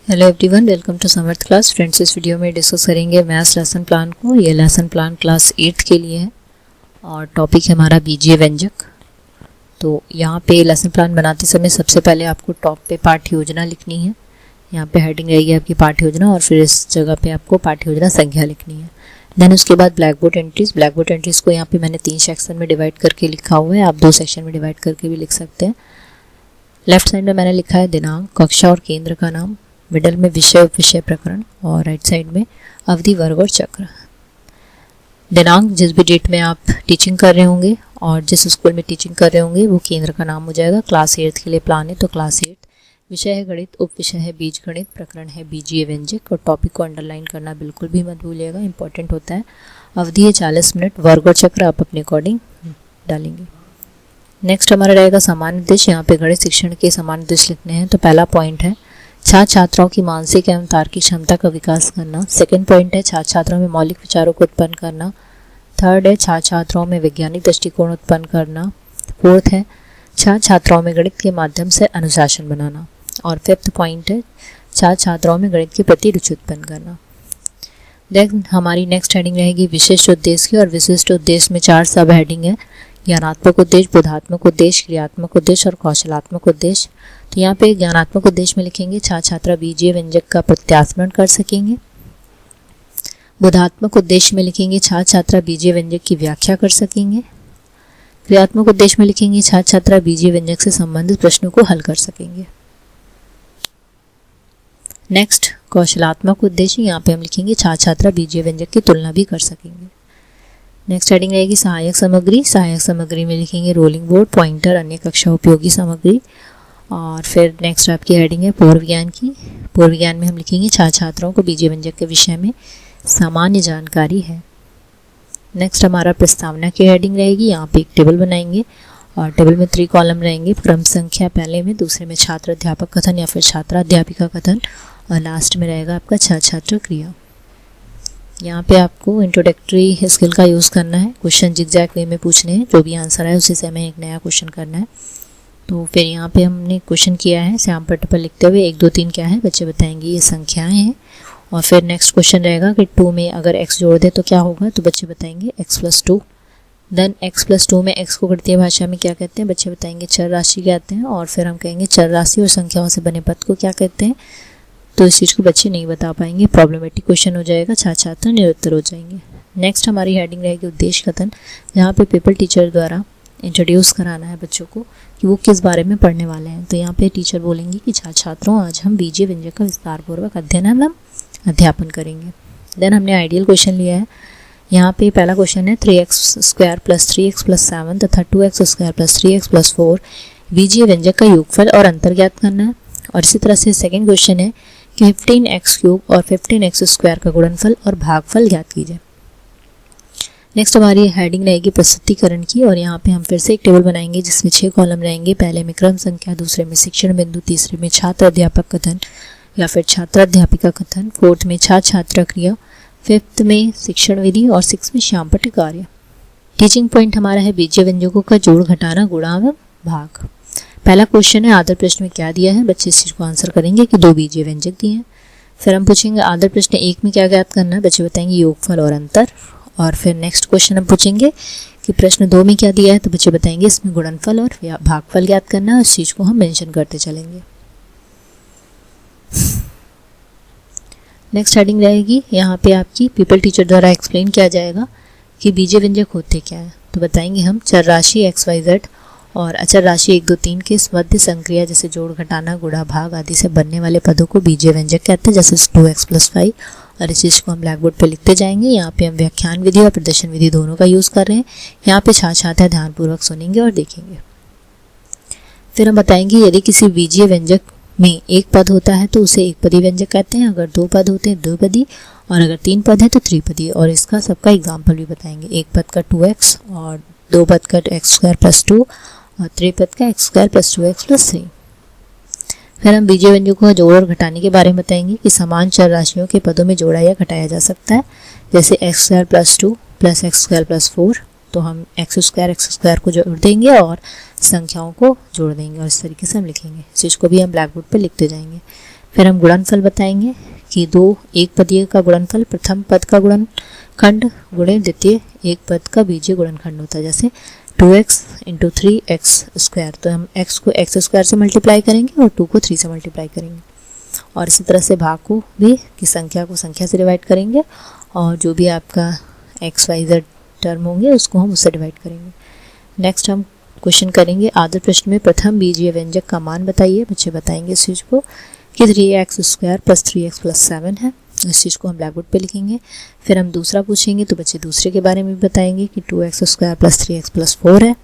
Hello everyone, welcome to Samarth class. Friends, इस video में discuss करेंगे मैथ्स लेसन प्लान को। ये लेसन प्लान क्लास 8 के लिए है और टॉपिक है हमारा बीजीय व्यंजक। तो यहाँ पे लेसन प्लान बनाते समय सबसे पहले आपको टॉप पे पाठ्य योजना लिखनी है। यहाँ पे हेडिंग रहेगी आपकी पाठ्य योजना और फिर इस जगह पे आपको पाठ्य योजना संख्या लिखनी है। देन उसके बाद black board entries. Black board entries को यहाँ पे मैंने 3 सेक्शन में डिवाइड करके लिखा हुआ है, आप 2 सेक्शन में डिवाइड करके भी लिख सकते हैं। लेफ्ट साइड में मैंने लिखा है दिनांक, कक्षा और केंद्र का नाम, मिडल में विषय उपविषय प्रकरण और राइट साइड में अवधि, वर्ग और चक्र। दिनांक जिस भी डेट में आप टीचिंग कर रहे होंगे और जिस स्कूल में टीचिंग कर रहे होंगे वो केंद्र का नाम हो जाएगा। क्लास 8 के लिए प्लान है तो क्लास 8। विषय है गणित, उपविषय है बीज गणित, प्रकरण है बीजीय व्यंजक और टॉपिक को अंडरलाइन करना बिल्कुल भी मत भूलिएगा, इंपॉर्टेंट होता है। अवधि है 40 मिनट, वर्ग और चक्र आप अपने अकॉर्डिंग डालेंगे। नेक्स्ट हमारा रहेगा सामान्य उद्देश्य। यहाँ पे गणित शिक्षण के सामान्य उद्देश्य लिखने हैं। तो पहला पॉइंट है छात्र छात्राओं की मानसिक एवं तार्किक क्षमता का विकास करना। सेकंड पॉइंट है छात्र छात्राओं में मौलिक विचारों को उत्पन्न करना। थर्ड है छात्र छात्राओं में वैज्ञानिक दृष्टिकोण उत्पन्न करना। फोर्थ है छात्र छात्राओं में गणित के माध्यम से अनुशासन बनाना। और फिफ्थ पॉइंट है छात्र छात्राओं में गणित के प्रति रुचि उत्पन्न करना। देन हमारी नेक्स्ट हेडिंग रहेगी विशिष्ट उद्देश्य की। और विशिष्ट उद्देश्य में 4 सब हेडिंग है। ज्ञानात्मक उद्देश्य, बोधात्मक उद्देश्य, क्रियात्मक उद्देश्य और कौशलात्मक उद्देश्य। तो यहाँ पे ज्ञानात्मक उद्देश्य में लिखेंगे छात्र छात्रा बीजीय व्यंजक का प्रत्यास्मरण कर सकेंगे। बोधात्मक उद्देश्य में लिखेंगे छात्र छात्रा बीजीय व्यंजक की व्याख्या कर सकेंगे। क्रियात्मक उद्देश्य में लिखेंगे छात्र छात्रा बीजीय व्यंजक से संबंधित प्रश्नों को हल कर सकेंगे। नेक्स्ट कौशलात्मक उद्देश्य, यहाँ पे हम लिखेंगे छात्र छात्रा बीजीय व्यंजक की तुलना भी कर सकेंगे। नेक्स्ट हेडिंग रहेगी सहायक सामग्री। सहायक सामग्री में लिखेंगे रोलिंग बोर्ड, पॉइंटर, अन्य कक्षा उपयोगी सामग्री। और फिर नेक्स्ट आपकी हेडिंग है पूर्व ज्ञान की। पूर्व ज्ञान में हम लिखेंगे छात्र छात्राओं को बीजीय व्यंजक के विषय में सामान्य जानकारी है। नेक्स्ट हमारा प्रस्तावना की हेडिंग रहेगी। यहाँ पे एक टेबल बनाएंगे और टेबल में 3 कॉलम रहेंगे। क्रम संख्या पहले में, दूसरे में छात्र अध्यापक कथन या फिर छात्रा अध्यापिका कथन और लास्ट में रहेगा आपका छात्र छात्र क्रिया। यहाँ पे आपको इंट्रोडक्टरी स्किल का यूज़ करना है। क्वेश्चन जिगजैग वे में पूछने हैं, जो भी आंसर है उसी से हमें एक नया क्वेश्चन करना है। तो फिर यहाँ पे हमने क्वेश्चन किया है श्याम पट्ट पर लिखते हुए 1 2 3 क्या है, बच्चे बताएंगे ये संख्याएं हैं। और फिर नेक्स्ट क्वेश्चन रहेगा कि 2 में अगर x जोड़ दे तो क्या होगा, तो बच्चे बताएंगे x+2। देन x+2 में x को गणितीय भाषा में क्या कहते हैं, बच्चे बताएंगे चर राशि कहते हैं। और फिर हम कहेंगे चर राशि और संख्याओं से बने पद को क्या कहते हैं, तो इस चीज़ को बच्चे नहीं बता पाएंगे, प्रॉब्लमेटिक क्वेश्चन हो जाएगा, छात्र छात्रा निरुत्तर हो जाएंगे। नेक्स्ट हमारी हेडिंग रहेगी उद्देश्य कथन, जहाँ पे पेपर टीचर द्वारा इंट्रोड्यूस कराना है बच्चों को कि वो किस बारे में पढ़ने वाले हैं। तो यहाँ पे टीचर बोलेंगे कि छात्र छात्रों आज हम बीजीय व्यंजक का विस्तारपूर्वक अध्ययन एवं अध्यापन करेंगे। देन हमने आइडियल क्वेश्चन लिया है। यहाँ पे पहला क्वेश्चन है 3x² + 3x + 7 तथा 2x² + 3x + 4 बीजीय व्यंजक का योगफल और अंतर ज्ञात करना है। और इसी तरह से सेकेंड क्वेश्चन है कि 15x³ और 15x² का गुणनफल और भागफल ज्ञात कीजिए। नेक्स्ट हमारी हेडिंग रहेगी प्रस्तुतिकरण की। और यहाँ पे हम फिर से एक टेबल बनाएंगे जिसमें 6 कॉलम रहेंगे। पहले में क्रम संख्या, दूसरे में शिक्षण बिंदु, तीसरे में छात्र अध्यापक कथन या फिर छात्र अध्यापिका कथन, फोर्थ में छात्र छात्रा क्रिया, फिफ्थ में शिक्षण विधि और 6 में श्याम पट्ट कार्य। टीचिंग पॉइंट हमारा है बीजीय व्यंजकों का जोड़, घटाना, गुणा एवं भाग। पहला क्वेश्चन है आदर प्रश्न में क्या दिया है, बच्चे इस चीज़ को आंसर करेंगे कि 2 बीजीय व्यंजक दिए हैं। फिर हम पूछेंगे आदर प्रश्न 1 में क्या ज्ञात करना है, बच्चे बताएंगे योगफल और अंतर। और फिर नेक्स्ट क्वेश्चन हम पूछेंगे कि प्रश्न 2 में क्या दिया है, तो बच्चे बताएंगे इसमें गुणनफल और भागफल ज्ञात करना है। उस चीज़ को हम मेंशन करते चलेंगे। नेक्स्ट हेडिंग रहेगी, यहाँ पे आपकी पीपल टीचर द्वारा एक्सप्लेन किया जाएगा कि बीजीय व्यंजक होते क्या है। तो बताएंगे हम चर राशि XYZ और अचर राशि 1 2 3 के मध्य संक्रिया जैसे जोड़, घटाना, गुणा, भाग आदि से बनने वाले पदों को बीजीय व्यंजक कहते हैं, जैसे 2x + 5। और इस चीज़ को हम ब्लैक बोर्ड पर लिखते जाएंगे। यहाँ पे हम व्याख्यान विधि और प्रदर्शन विधि दोनों का यूज़ कर रहे हैं। यहाँ पे छात्र छात्रा ध्यानपूर्वक सुनेंगे और देखेंगे। फिर हम बताएंगे यदि किसी बीजीय व्यंजक में 1 पद होता है तो उसे एक पदी व्यंजक कहते हैं, अगर 2 पद होते हैं 2 पदी, और अगर 3 पद है तो 3 पदी। और इसका सबका एग्जाम्पल भी बताएंगे। 1 पद का 2x और 2 पद का x² + 2 और 3 पद का x² + 2x + 3। फिर हम बीजीय व्यंजकों का जोड़ और घटाने के बारे में बताएंगे कि समान चर राशियों के पदों में जोड़ा या घटाया जा सकता है, जैसे x² + 2 + x² + 4। तो हम x² को जोड़ देंगे और संख्याओं को जोड़ देंगे और इस तरीके से हम लिखेंगे। इस चीज़ को भी हम ब्लैक बोर्ड पर लिखते जाएंगे। फिर हम गुणनफल बताएंगे कि दो एक पदीय का गुणनफल प्रथम पद का गुणनखंड गुणे द्वितीय एक पद का बीजीय गुणनखंड होता है। जैसे 2x इंटू 3x², तो हम x को x² से मल्टीप्लाई करेंगे और 2 को 3 से मल्टीप्लाई करेंगे। और इसी तरह से भाग को भी की संख्या को संख्या से डिवाइड करेंगे और जो भी आपका XYZ टर्म होंगे उसको हम उससे डिवाइड करेंगे। नेक्स्ट हम क्वेश्चन करेंगे आदर प्रश्न में प्रथम बीजीय व्यंजक का मान बताइए। बच्चे बताएंगे इस चीज़ को कि 3x² + 3x + 7 है। इस चीज़ को हम ब्लैक बोर्ड पे लिखेंगे। फिर हम दूसरा पूछेंगे तो बच्चे दूसरे के बारे में भी बताएंगे कि 2x² + 3x + 4 है।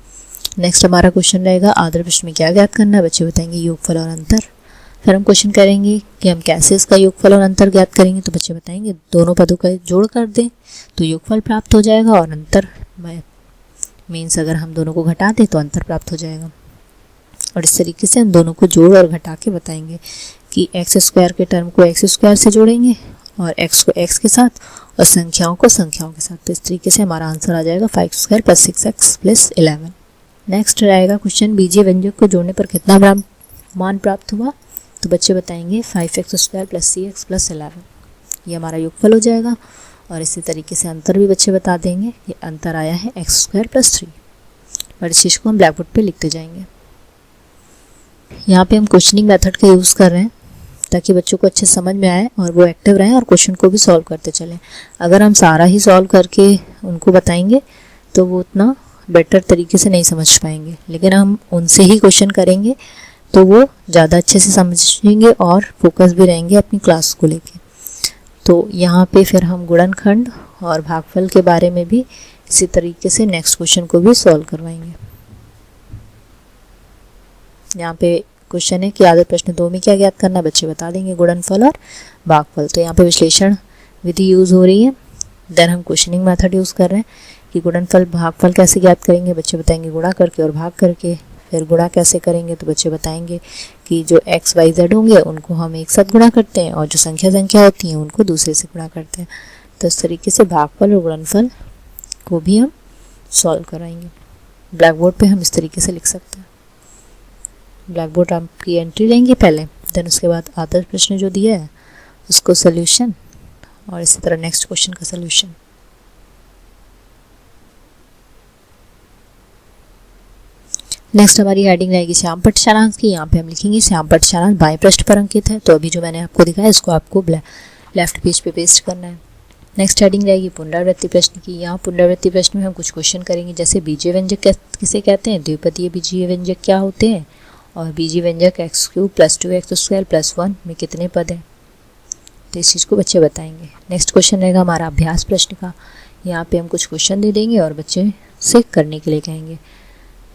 नेक्स्ट हमारा क्वेश्चन रहेगा आदर प्रश्न में क्या ज्ञात करना है। बच्चे बताएंगे योगफल और अंतर। फिर हम क्वेश्चन करेंगे कि हम कैसे इसका योगफल और अंतर ज्ञात करेंगे। तो बच्चे बताएंगे दोनों पदों का जोड़ कर दें तो योगफल प्राप्त हो जाएगा और अंतर मीन्स अगर हम दोनों को घटा दें तो अंतर प्राप्त हो जाएगा। और इस तरीके से हम दोनों को जोड़ और घटा के बताएंगे कि x² के टर्म को x² से जोड़ेंगे और x को x के साथ और संख्याओं को संख्याओं के साथ। तो इस तरीके से हमारा आंसर आ जाएगा 5² + 6x + 11। नेक्स्ट रहेगा क्वेश्चन बीजीय व्यंजक को जोड़ने पर कितना मान प्राप्त हुआ। तो बच्चे बताएंगे 5x² + cx + 11, ये हमारा योगफल हो जाएगा। और इसी तरीके से अंतर भी बच्चे बता देंगे, ये अंतर आया है x² + 3। और इस चीज़ को हम ब्लैक बोर्ड पे लिखते जाएंगे। यहाँ पे हम क्वेश्चनिंग मेथड का यूज़ कर रहे हैं ताकि बच्चों को अच्छे समझ में आए और वो एक्टिव रहें और क्वेश्चन को भी सॉल्व करते चलें। अगर हम सारा ही सॉल्व करके उनको बताएंगे तो वो उतना बेटर तरीके से नहीं समझ पाएंगे, लेकिन हम उनसे ही क्वेश्चन करेंगे तो वो ज़्यादा अच्छे से समझेंगे और फोकस भी रहेंगे अपनी क्लास को लेके। तो यहाँ पे फिर हम गुणनखंड और भागफल के बारे में भी इसी तरीके से नेक्स्ट क्वेश्चन को भी सॉल्व करवाएंगे। यहाँ पे क्वेश्चन है कि आदर प्रश्न 2 में क्या ज्ञात करना। बच्चे बता देंगे गुणनफल और भागफल। तो यहाँ पे विश्लेषण विधि यूज़ हो रही है। देन हम क्वेश्चनिंग मेथड यूज़ कर रहे हैं कि गुणनफल भागफल कैसे ज्ञात करेंगे। बच्चे बताएंगे गुणा करके और भाग करके। फिर गुणा कैसे करेंगे तो बच्चे बताएंगे कि जो XYZ होंगे उनको हम एक साथ गुणा करते हैं और जो संख्या होती हैं उनको दूसरे से गुणा करते हैं। तो इस तरीके से भागफल और गुणनफल को भी हम सॉल्व कराएंगे। ब्लैक बोर्ड पे हम इस तरीके से लिख सकते हैं। ब्लैक बोर्ड आपकी एंट्री लेंगे पहले, देन उसके बाद आदर प्रश्न जो दिया है उसको सोल्यूशन और इसी तरह नेक्स्ट क्वेश्चन का सोल्यूशन। नेक्स्ट हमारी हेडिंग रहेगी श्याम पट्टशालांश की। यहाँ पे हम लिखेंगे श्याम पट्टशालांश बाएं पृष्ठ पर अंकित है। तो अभी जो मैंने आपको दिखाया इसको आपको लेफ्ट पेज पे पेस्ट करना है। नेक्स्ट हेडिंग रहेगी पुनरावृत्ति प्रश्न की। यहाँ पुनरावृत्ति प्रश्न में हम कुछ क्वेश्चन करेंगे जैसे बीजीय व्यंजक किसे कहते हैं, द्विपदीय बीजीय व्यंजक क्या होते हैं और बीजीय व्यंजक x³ + 2x² + 1 में कितने पद हैं। तो इस चीज़ को बच्चे बताएंगे। नेक्स्ट क्वेश्चन रहेगा हमारा अभ्यास प्रश्न का। यहाँ पे हम कुछ क्वेश्चन दे देंगे और बच्चे से करने के लिए कहेंगे।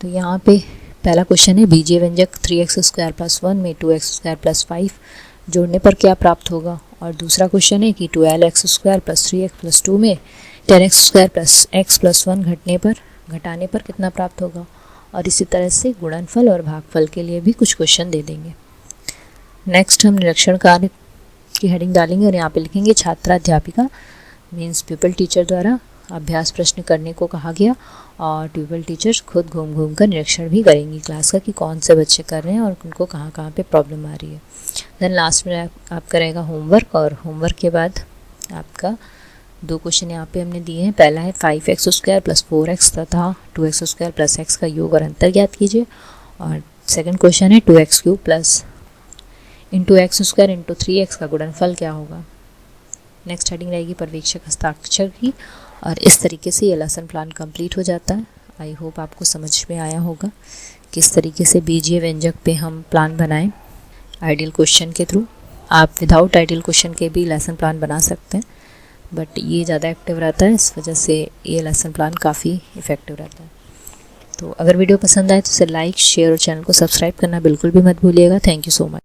तो यहाँ पे पहला क्वेश्चन है बीजीय व्यंजक 3x² + 1 में 2x² + 5 जोड़ने पर क्या प्राप्त होगा। और दूसरा क्वेश्चन है कि 12x² + 3x + 2 में 10x² + x + 1 घटाने पर कितना प्राप्त होगा। और इसी तरह से गुणनफल और भागफल के लिए भी कुछ क्वेश्चन दे देंगे। नेक्स्ट हम निरीक्षण कार्य की हेडिंग डालेंगे और यहाँ पे लिखेंगे छात्रा अध्यापिका मीन्स प्यूपल टीचर द्वारा अभ्यास प्रश्न करने को कहा गया और प्यूपल टीचर खुद घूम कर निरीक्षण भी करेंगी क्लास का कि कौन से बच्चे कर रहे हैं और उनको कहाँ पे प्रॉब्लम आ रही है। देन लास्ट में आपका रहेगा होमवर्क और होमवर्क के बाद आपका 2 क्वेश्चन यहाँ पे हमने दिए हैं। पहला है 5x² + 4x तथा 2x² + x का योग और अंतर ज्ञात कीजिए। और सेकंड क्वेश्चन है 2x³ + x² × 3x का गुणनफल क्या होगा। नेक्स्ट हेडिंग रहेगी पर्यवेक्षक हस्ताक्षर की। और इस तरीके से ये लेसन प्लान कंप्लीट हो जाता है। आई होप आपको समझ में आया होगा किस तरीके से बीजीय व्यंजक पे हम प्लान बनाएं आइडियल क्वेश्चन के थ्रू। आप विदाउट आइडियल क्वेश्चन के भी लेसन प्लान बना सकते हैं, बट ये ज़्यादा एक्टिव रहता है, इस वजह से ये लेसन प्लान काफ़ी इफ़ेक्टिव रहता है। तो अगर वीडियो पसंद आए तो इसे लाइक, शेयर और चैनल को सब्सक्राइब करना बिल्कुल भी मत भूलिएगा। Thank you so much.